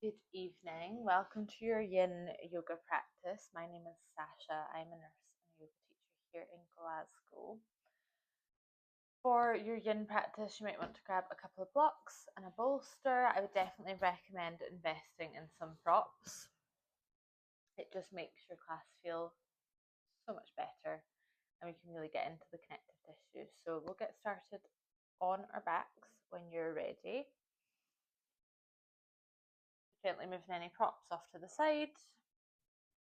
Good evening. Welcome to your yin yoga practice. My name is Sasha. I'm a nurse and yoga teacher here in Glasgow. For your yin practice, you might want to grab a couple of blocks and a bolster. I would definitely recommend investing in some props. It just makes your class feel so much better and we can really get into the connective tissue. So we'll get started on our backs when you're ready. Gently moving any props off to the side.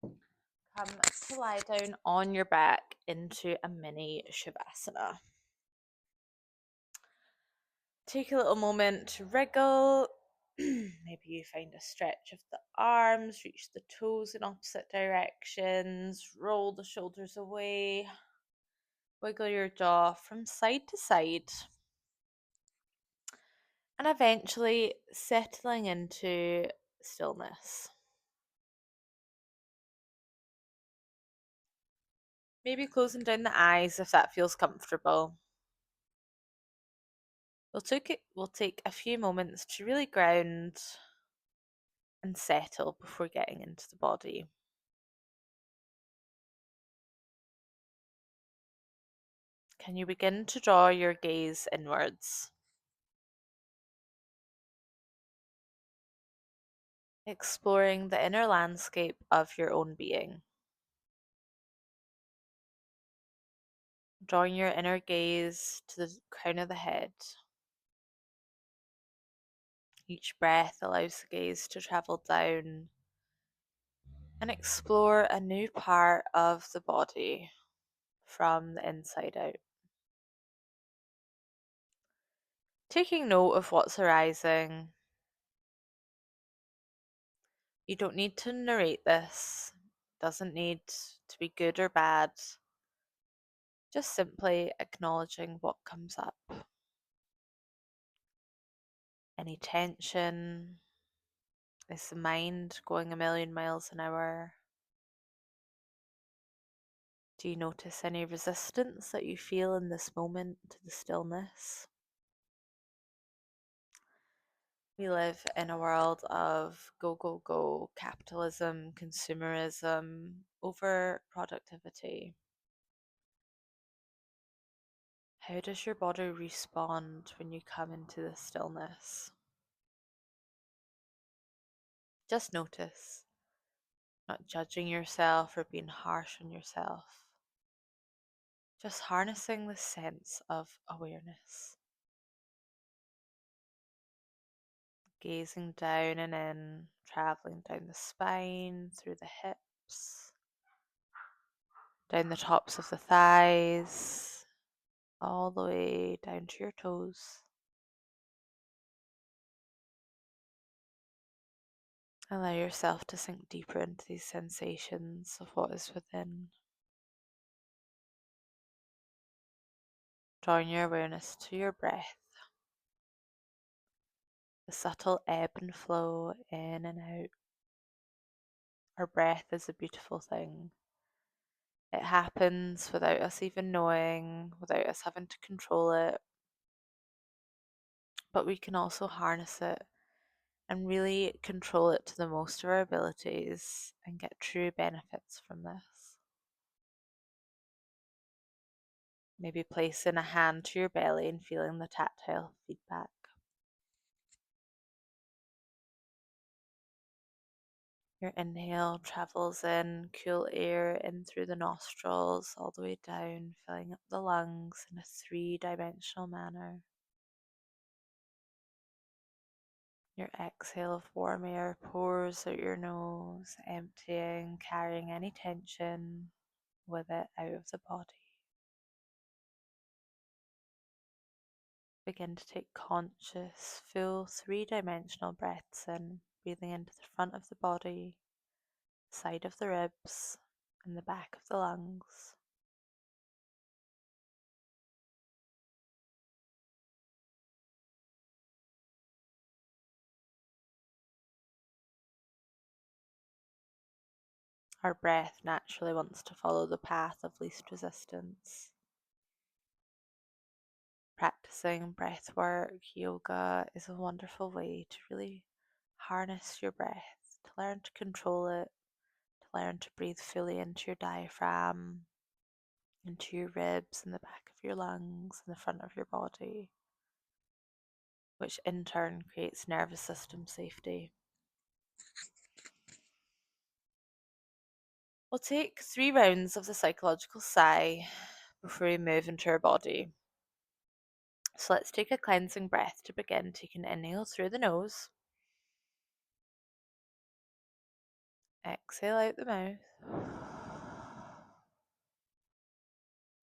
Come to lie down on your back into a mini Shavasana. Take a little moment to wriggle. Maybe you find a stretch of the arms, reach the toes in opposite directions, roll the shoulders away, wiggle your jaw from side to side, and eventually settling into stillness. Maybe closing down the eyes if that feels comfortable. We'll take a few moments to really ground and settle before getting into the body. Can you begin to draw your gaze inwards? Exploring the inner landscape of your own being. Drawing your inner gaze to the crown of the head. Each breath allows the gaze to travel down and explore a new part of the body from the inside out. Taking note of what's arising. You don't need to narrate this. It doesn't need to be good or bad. Just simply acknowledging what comes up. Any tension? Is the mind going a million miles an hour? Do you notice any resistance that you feel in this moment to the stillness? We live in a world of go, go, go, capitalism, consumerism, over productivity. How does your body respond when you come into the stillness? Just notice, not judging yourself or being harsh on yourself. Just harnessing the sense of awareness. Gazing down and in, traveling down the spine, through the hips, down the tops of the thighs, all the way down to your toes. Allow yourself to sink deeper into these sensations of what is within. Drawing your awareness to your breath, the subtle ebb and flow in and out. Our breath is a beautiful thing. It happens without us even knowing, without us having to control it. But we can also harness it and really control it to the most of our abilities and get true benefits from this. Maybe placing a hand to your belly and feeling the tactile feedback. Your inhale travels in cool air in through the nostrils all the way down, filling up the lungs in a three-dimensional manner. Your exhale of warm air pours out your nose, emptying, carrying any tension with it out of the body. Begin to take conscious, full three-dimensional breaths in, breathing into the front of the body, side of the ribs, and the back of the lungs. Our breath naturally wants to follow the path of least resistance. Practicing breathwork, yoga is a wonderful way to really harness your breath, to learn to control it, to learn to breathe fully into your diaphragm, into your ribs, in the back of your lungs, in the front of your body, which in turn creates nervous system safety. We'll take 3 rounds of the psychological sigh before we move into our body. So let's take a cleansing breath to begin. Take an inhale through the nose. Exhale out the mouth.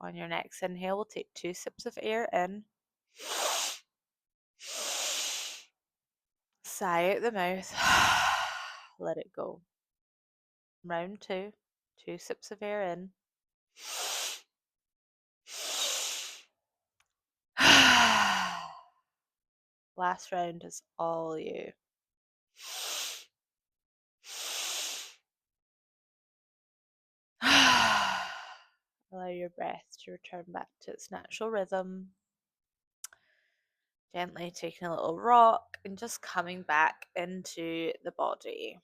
On your next inhale, we'll take 2 sips of air in. Sigh out the mouth. Let it go. Round 2. 2 sips of air in. Last round is all you. Allow your breath to return back to its natural rhythm. Gently taking a little rock and just coming back into the body.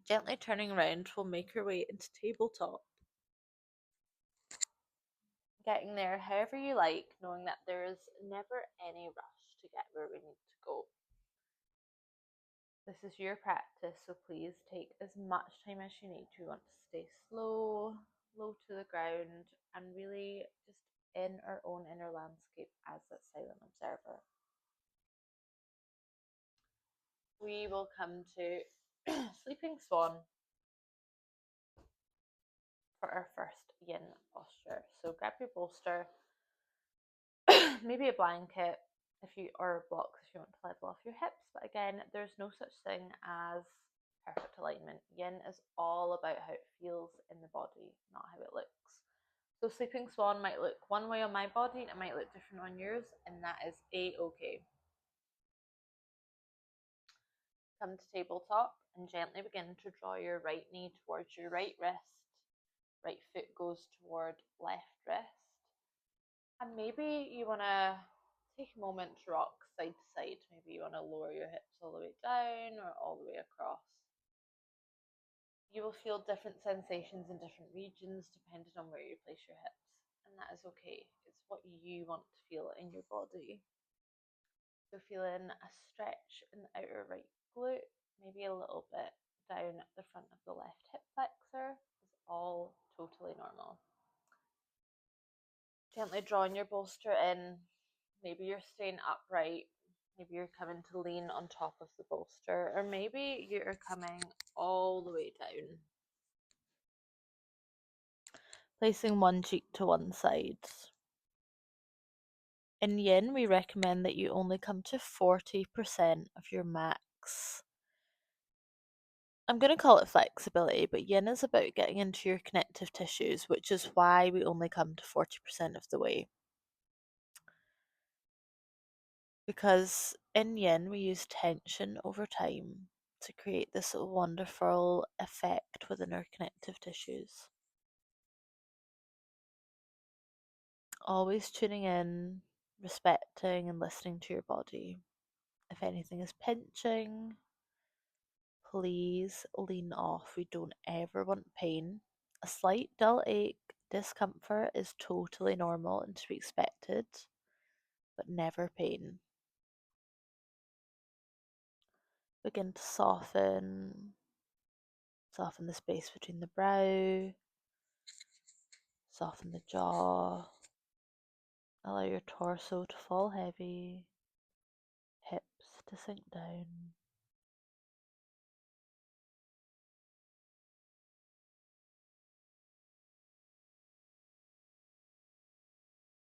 Gently turning around, we'll make our way into tabletop. Getting there however you like, knowing that there is never any rush to get where we need to go. This is your practice, so please take as much time as you need to. We want to stay slow, low to the ground, and really just in our own inner landscape as that silent observer. We will come to sleeping swan for our first yin posture. So grab your bolster, maybe a blanket or blocks if you want to level off your hips. But again, there's no such thing as perfect alignment. Yin is all about how it feels in the body, not how it looks. So sleeping swan might look one way on my body and it might look different on yours, and that is a-okay. Come to tabletop and gently begin to draw your right knee towards your right wrist. Right foot goes toward left wrist. And maybe you want to take a moment to rock side to side. Maybe you want to lower your hips all the way down or all the way across. You will feel different sensations in different regions depending on where you place your hips. And that is okay. It's what you want to feel in your body. So feeling a stretch in the outer right glute, maybe a little bit down at the front of the left hip flexor is all totally normal. Gently drawing your bolster in. Maybe you're staying upright. Maybe you're coming to lean on top of the bolster, or maybe you're coming all the way down. Placing one cheek to one side. In yin, we recommend that you only come to 40% of your max. I'm going to call it flexibility, but yin is about getting into your connective tissues, which is why we only come to 40% of the way. Because in yin, we use tension over time to create this wonderful effect within our connective tissues. Always tuning in, respecting and listening to your body. If anything is pinching, please lean off. We don't ever want pain. A slight dull ache, discomfort is totally normal and to be expected, but never pain. Begin to soften the space between the brow, soften the jaw, allow your torso to fall heavy, hips to sink down.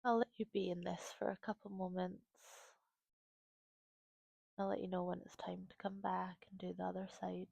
I'll let you be in this for a couple moments. I'll let you know when it's time to come back and do the other side.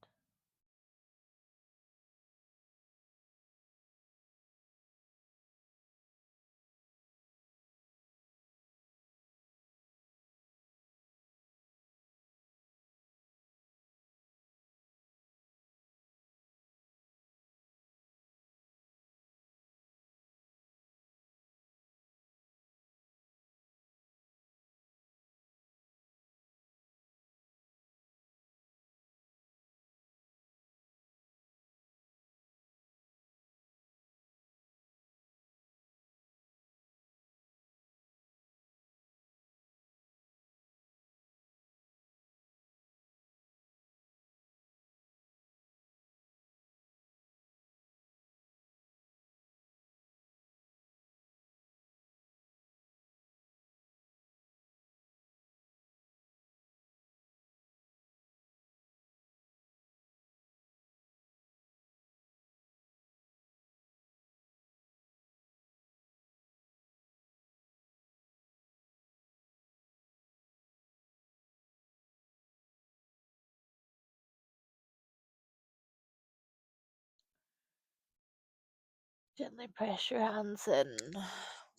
Gently press your hands in,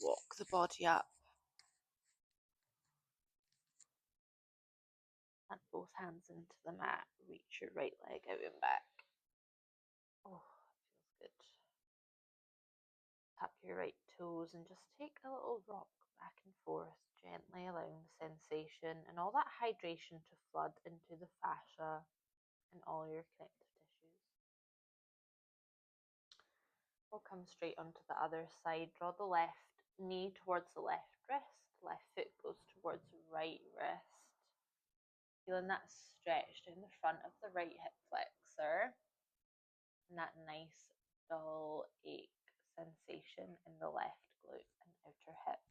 walk the body up, and both hands into the mat. Reach your right leg out and back. Oh, it feels good. Tap your right toes and just take a little rock back and forth, gently allowing the sensation and all that hydration to flood into the fascia and all your connective tissues. We'll come straight onto the other side. Draw the left knee towards the left wrist. Left foot goes towards right wrist. Feeling that stretch down the front of the right hip flexor and that nice dull ache sensation in the left glute and outer hip.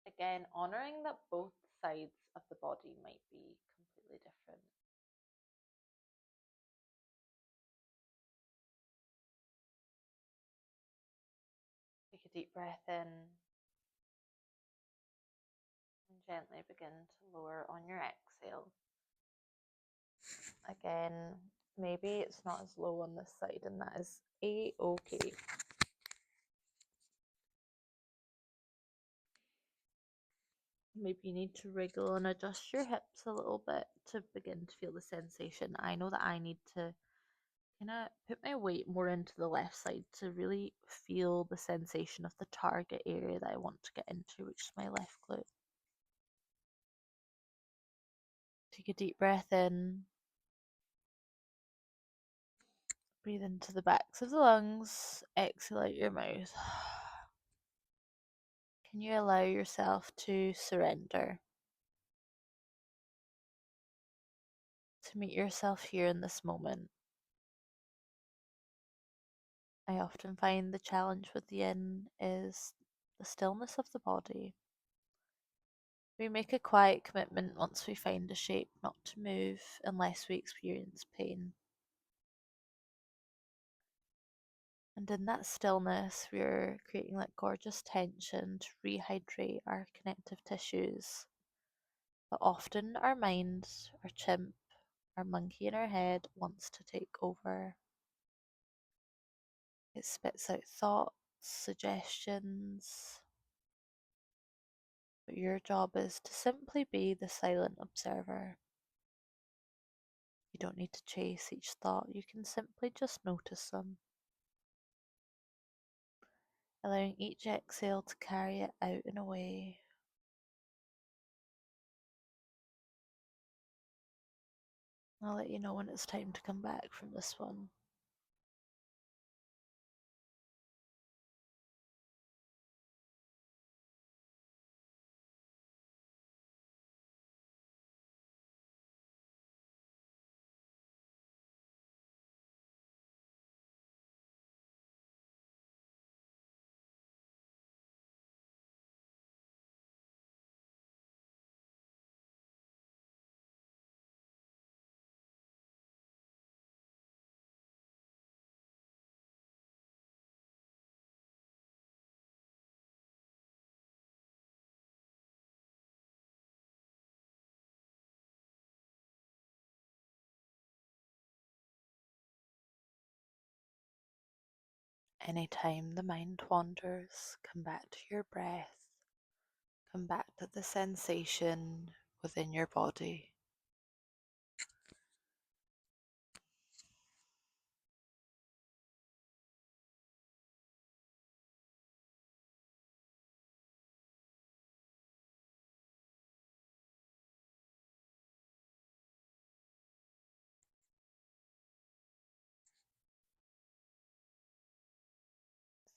Again, honouring that both sides of the body might be completely different. Take a deep breath in and gently begin to lower on your exhale. Again, maybe it's not as low on this side, and that is a-okay. Maybe you need to wriggle and adjust your hips a little bit to begin to feel the sensation. I know that I need to kind of put my weight more into the left side to really feel the sensation of the target area that I want to get into, which is my left glute. Take a deep breath in. Breathe into the backs of the lungs. Exhale out your mouth. Can you allow yourself to surrender? To meet yourself here in this moment. I often find the challenge with the yin is the stillness of the body. We make a quiet commitment once we find a shape not to move unless we experience pain. And in that stillness, we're creating that gorgeous tension to rehydrate our connective tissues. But often our mind, our chimp, our monkey in our head wants to take over. It spits out thoughts, suggestions. But your job is to simply be the silent observer. You don't need to chase each thought, you can simply just notice them. Allowing each exhale to carry it out and away. I'll let you know when it's time to come back from this one. Anytime the mind wanders, come back to your breath. Come back to the sensation within your body.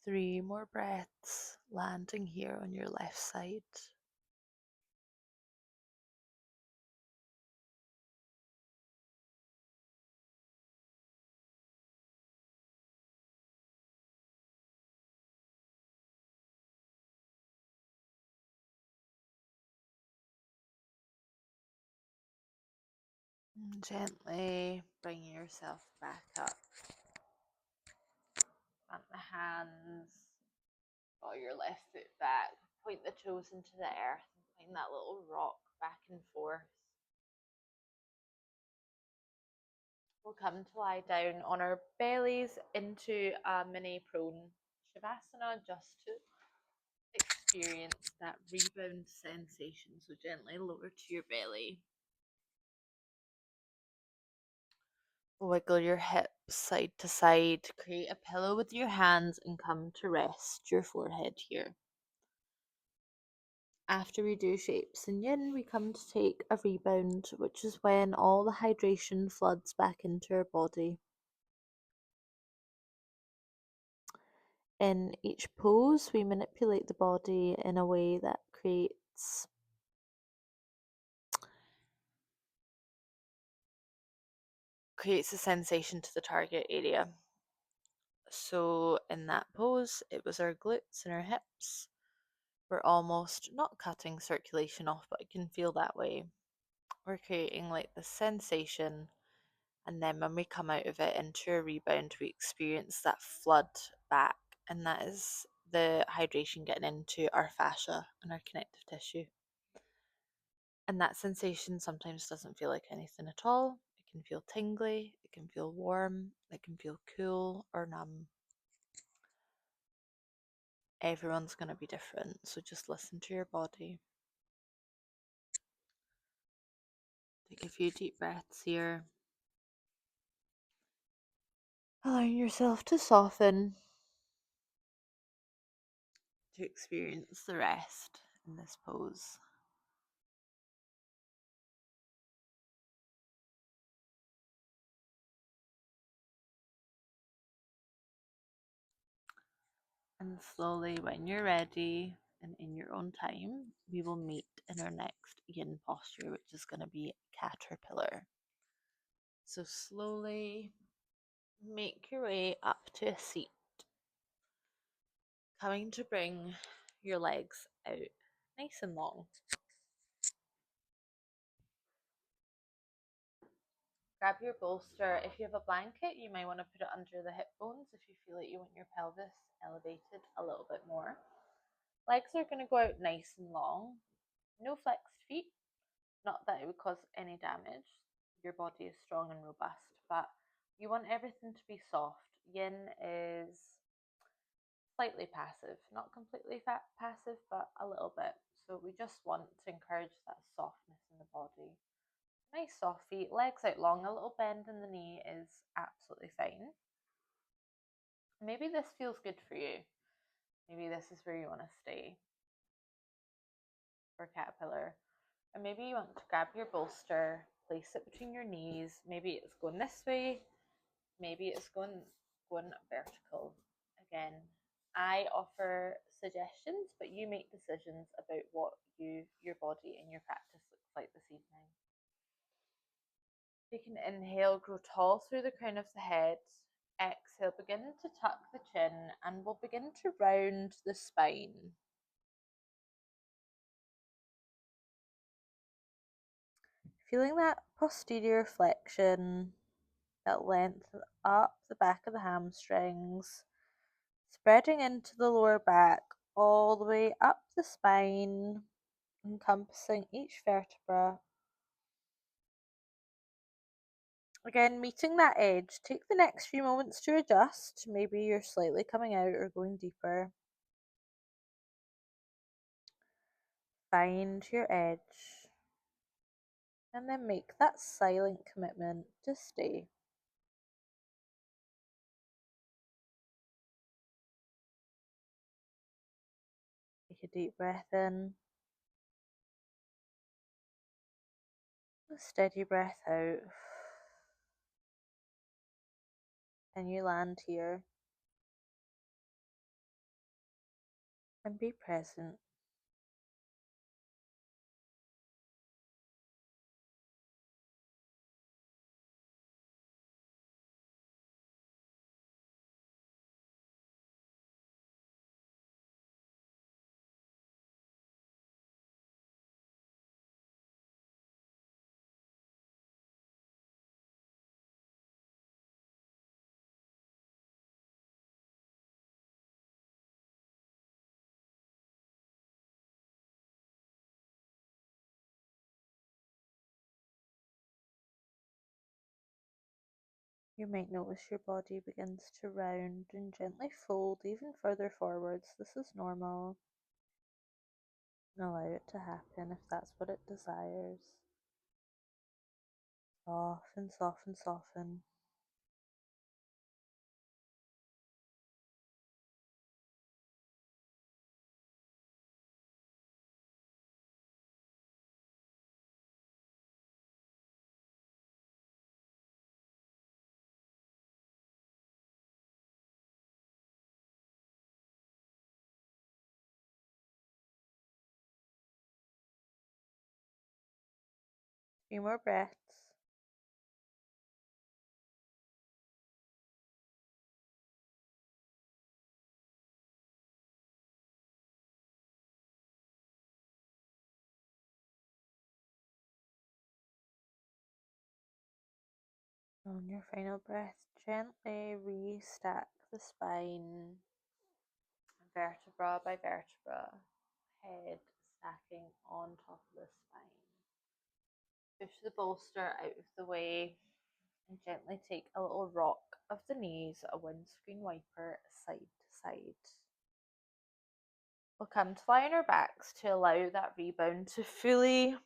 Three more breaths, landing here on your left side. And gently bringing yourself back up. Plant the hands, draw your left foot back, point the toes into the earth, and find that little rock back and forth. We'll come to lie down on our bellies into a mini prone Shavasana just to experience that rebound sensation. So gently lower to your belly. Wiggle your hips side to side. Create a pillow with your hands and come to rest your forehead here. After we do shapes in yin, we come to take a rebound, which is when all the hydration floods back into our body. In each pose, we manipulate the body in a way that creates a sensation to the target area. So in that pose, it was our glutes and our hips. We're almost not cutting circulation off, but it can feel that way. We're creating like the sensation, and then when we come out of it into a rebound, we experience that flood back, and that is the hydration getting into our fascia and our connective tissue. And that sensation sometimes doesn't feel like anything at all. It can feel tingly, it can feel warm, it can feel cool or numb. Everyone's going to be different, so just listen to your body. Take a few deep breaths here. Allowing yourself to soften, to experience the rest in this pose. And slowly, when you're ready and in your own time, we will meet in our next yin posture, which is going to be caterpillar. So slowly make your way up to a seat, coming to bring your legs out nice and long. Grab your bolster. If you have a blanket, you might want to put it under the hip bones if you feel like you want your pelvis elevated a little bit more. Legs are going to go out nice and long. No flexed feet. Not that it would cause any damage. Your body is strong and robust, but you want everything to be soft. Yin is slightly passive, not completely passive, but a little bit. So we just want to encourage that softness in the body. Nice soft feet, legs out long, a little bend in the knee is absolutely fine. Maybe this feels good for you. Maybe this is where you want to stay for caterpillar. Or maybe you want to grab your bolster, place it between your knees. Maybe it's going this way. Maybe it's going vertical. Again, I offer suggestions, but you make decisions about what your body and your practice looks like this evening. Take an inhale, grow tall through the crown of the head. Exhale, begin to tuck the chin, and we'll begin to round the spine. Feeling that posterior flexion, that length up the back of the hamstrings, spreading into the lower back, all the way up the spine, encompassing each vertebra. Again, meeting that edge. Take the next few moments to adjust. Maybe you're slightly coming out or going deeper. Find your edge. And then make that silent commitment to stay. Take a deep breath in. A steady breath out. And you land here. And be present. You might notice your body begins to round and gently fold even further forwards. This is normal. And allow it to happen if that's what it desires. Soften, soften, soften. Few more breaths. On your final breath, gently restack the spine, vertebra by vertebra, head stacking on top of the spine. Push the bolster out of the way and gently take a little rock of the knees, a windscreen wiper side to side. We'll come to lie on our backs to allow that rebound to fully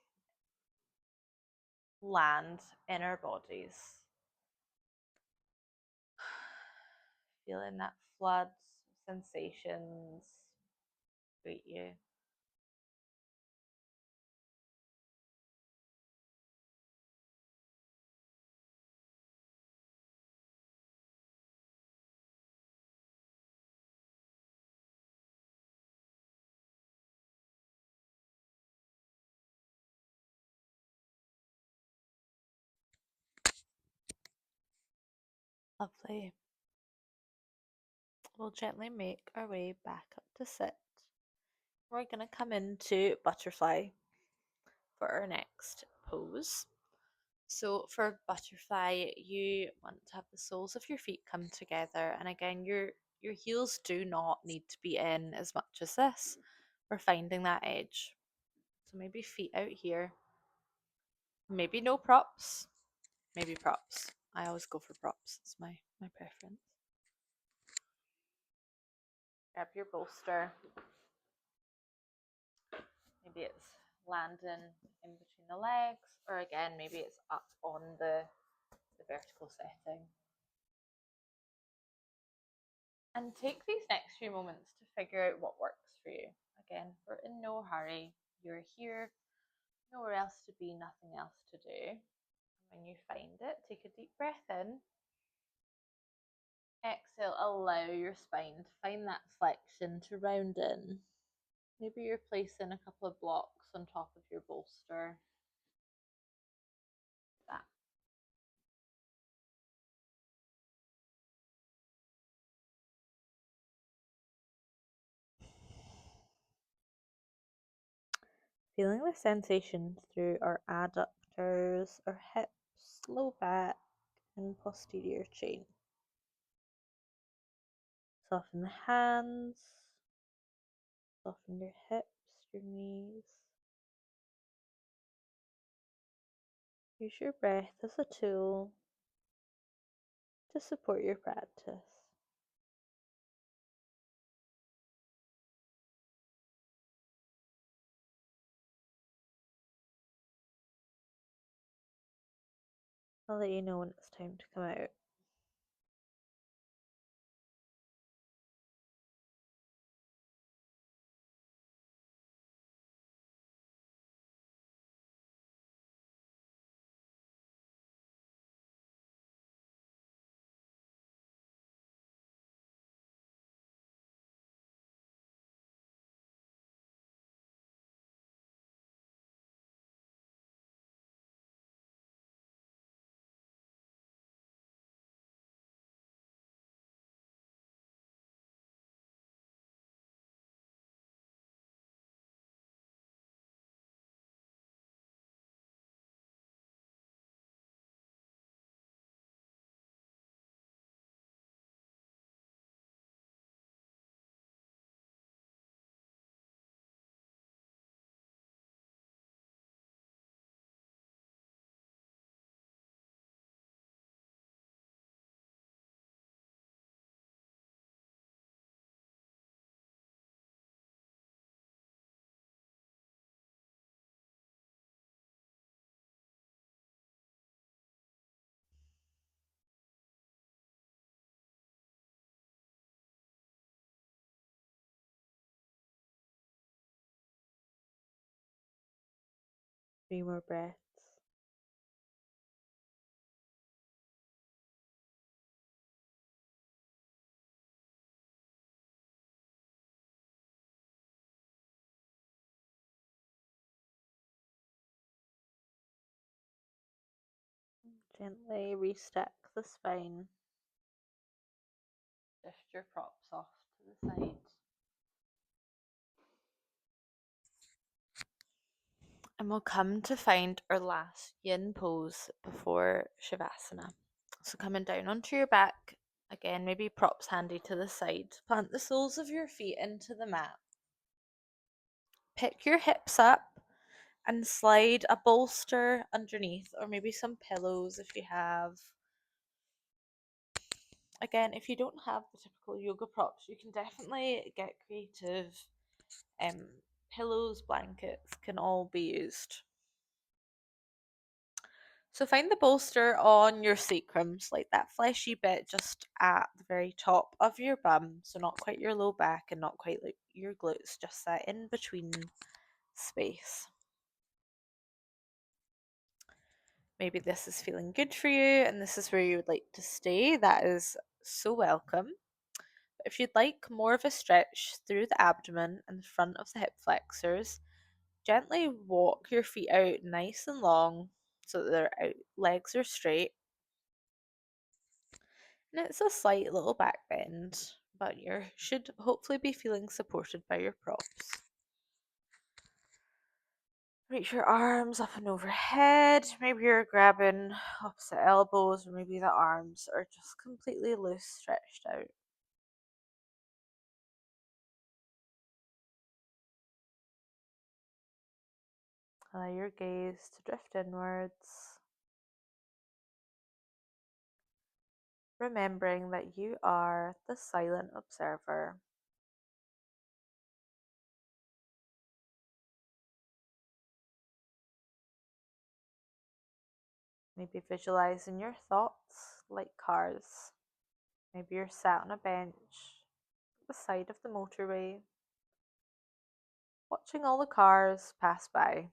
land in our bodies. Feeling that flood of sensations greet you. Lovely. We'll gently make our way back up to sit. We're going to come into butterfly for our next pose. So for butterfly, you want to have the soles of your feet come together, and again, your heels do not need to be in as much as this. We're finding that edge. So maybe feet out here. Maybe no props. Maybe props. I always go for props. It's my preference. Grab your bolster. Maybe it's landing in between the legs, or again, maybe it's up on the vertical setting. And take these next few moments to figure out what works for you. Again, we're in no hurry. You're here, nowhere else to be, nothing else to do. And when you find it, take a deep breath in. Exhale, allow your spine to find that flexion to round in. Maybe you're placing a couple of blocks on top of your bolster. That. Feeling the sensation through our adductors, our hips, low back, and posterior chain. Soften the hands, soften your hips, your knees. Use your breath as a tool to support your practice. I'll let you know when it's time to come out. 3 more breaths. Gently restack the spine. Lift your props off to the side. And we'll come to find our last yin pose before Shavasana. So coming down onto your back, again, maybe props handy to the side. Plant the soles of your feet into the mat. Pick your hips up and slide a bolster underneath, or maybe some pillows if you have. Again, if you don't have the typical yoga props, you can definitely get creative. Pillows, blankets can all be used. So find the bolster on your sacrums, like that fleshy bit just at the very top of your bum. So not quite your low back and not quite like your glutes, just that in between space. Maybe this is feeling good for you and this is where you would like to stay. That is so welcome. But if you'd like more of a stretch through the abdomen and the front of the hip flexors, gently walk your feet out nice and long so that their legs are straight. And it's a slight little back bend, but you should hopefully be feeling supported by your props. Reach your arms up and overhead. Maybe you're grabbing opposite elbows, or maybe the arms are just completely loose, stretched out. Allow your gaze to drift inwards, remembering that you are the silent observer. Maybe visualizing your thoughts like cars. Maybe you're sat on a bench at the side of the motorway, watching all the cars pass by.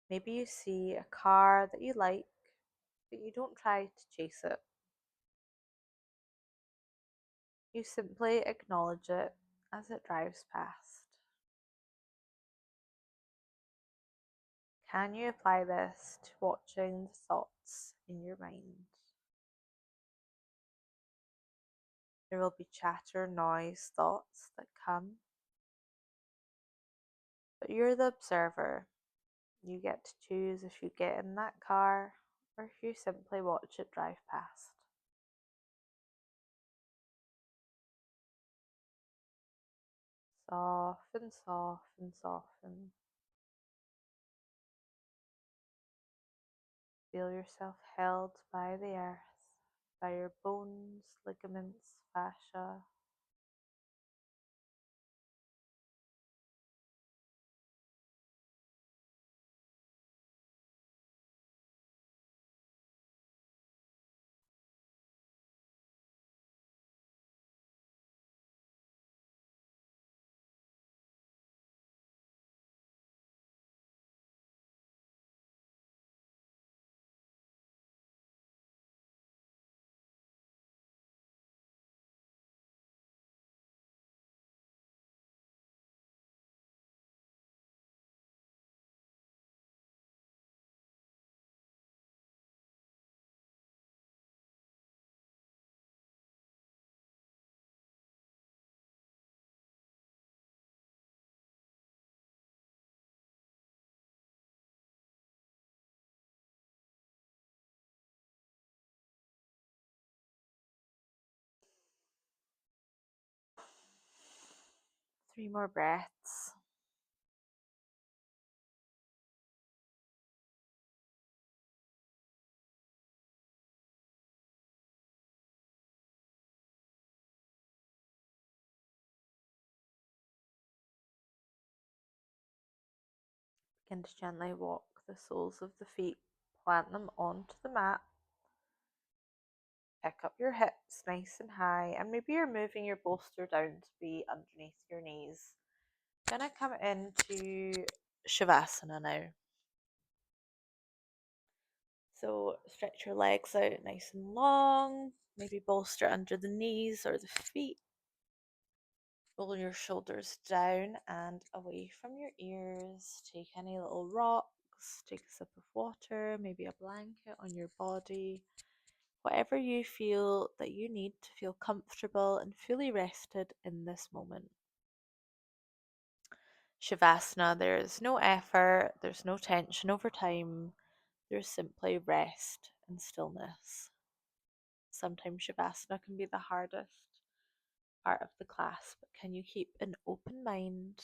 Maybe you see a car that you like, but you don't try to chase it. You simply acknowledge it as it drives past. Can you apply this to watching the thoughts in your mind? There will be chatter, noise, thoughts that come, but you're the observer. You get to choose if you get in that car or if you simply watch it drive past. Soften, soften, soften. Feel yourself held by the earth, by your bones, ligaments, fascia. 3 more breaths. Begin to gently walk the soles of the feet, plant them onto the mat. Pick up your hips nice and high, and maybe you're moving your bolster down to be underneath your knees. Gonna come into Shavasana now. So stretch your legs out nice and long, maybe bolster under the knees or the feet. Roll your shoulders down and away from your ears. Take any little rocks, take a sip of water, maybe a blanket on your body. Whatever you feel that you need to feel comfortable and fully rested in this moment. Shavasana, there is no effort, there's no tension over time, there's simply rest and stillness. Sometimes Shavasana can be the hardest part of the class, but can you keep an open mind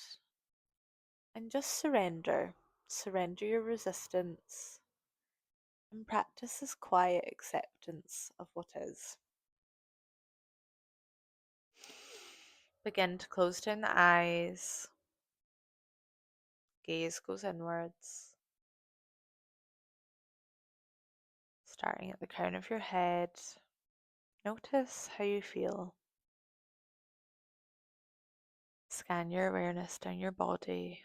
and just surrender? Surrender your resistance and practice this quiet acceptance of what is. Begin to close down the eyes. Gaze goes inwards. Starting at the crown of your head. Notice how you feel. Scan your awareness down your body.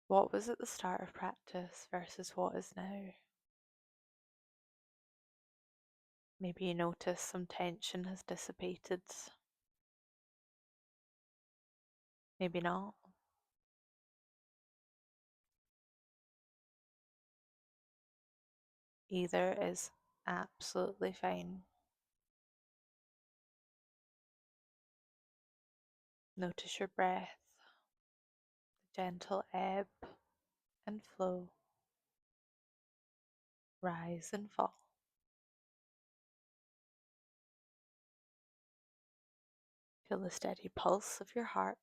What was at the start of practice versus what is now? Maybe you notice some tension has dissipated. Maybe not. Either is absolutely fine. Notice your breath, the gentle ebb and flow, rise and fall. Feel the steady pulse of your heart.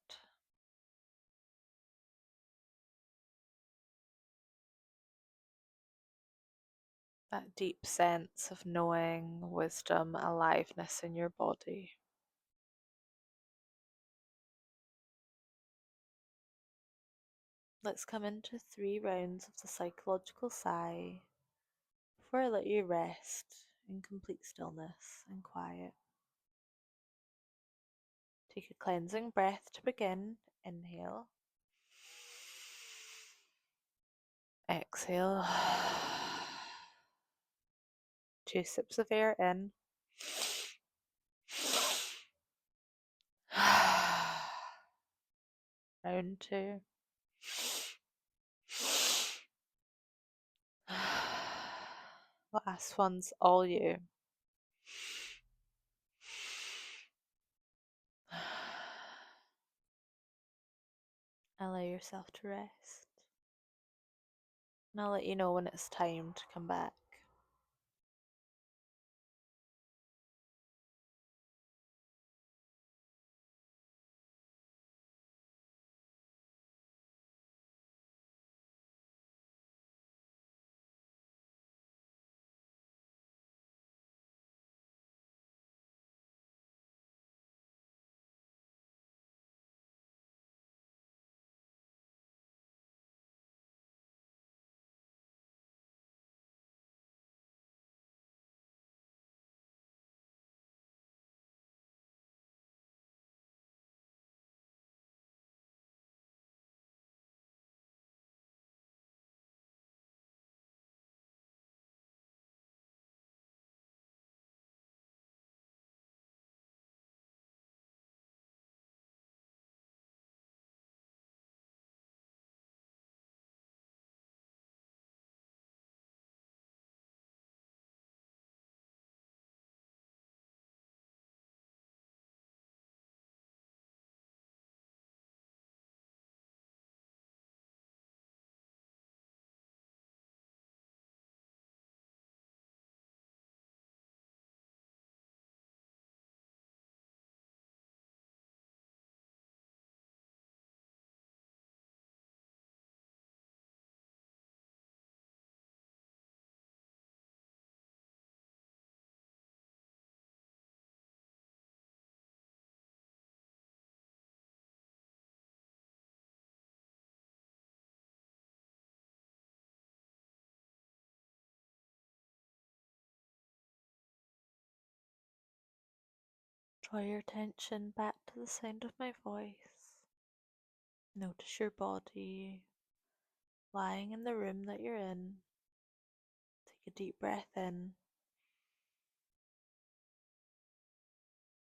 That deep sense of knowing, wisdom, aliveness in your body. Let's come into 3 rounds of the psychological sigh before I let you rest in complete stillness and quiet. Take a cleansing breath to begin. Inhale. Exhale. 2 sips of air in. Round 2. Last one's all you. Allow yourself to rest. And I'll let you know when it's time to come back. Draw your attention back to the sound of my voice. Notice your body lying in the room that you're in. Take a deep breath in.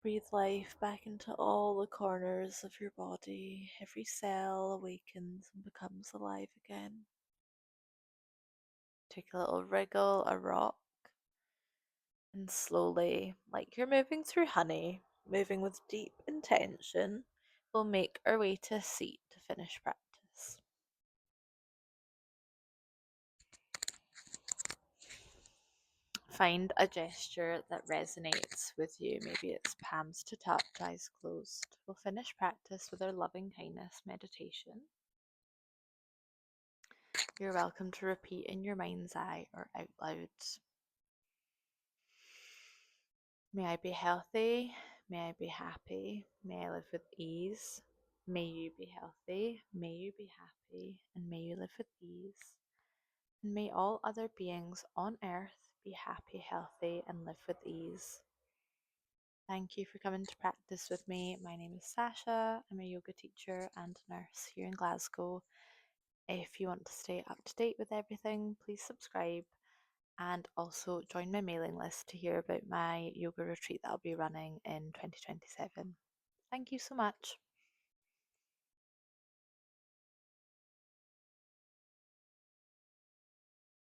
Breathe life back into all the corners of your body. Every cell awakens and becomes alive again. Take a little wriggle, a rock, and slowly, like you're moving through honey, moving with deep intention, we'll make our way to a seat to finish practice. Find a gesture that resonates with you. Maybe it's palms to touch, eyes closed. We'll finish practice with our loving kindness meditation. You're welcome to repeat in your mind's eye or out loud. May I be healthy. May I be happy. May I live with ease. May you be healthy. May you be happy. And may you live with ease. And may all other beings on earth be happy, healthy, and live with ease. Thank you for coming to practice with me. My name is Sasha. I'm a yoga teacher and nurse here in Glasgow. If you want to stay up to date with everything, please subscribe and also join my mailing list to hear about my yoga retreat that I'll be running in 2027. Thank you so much.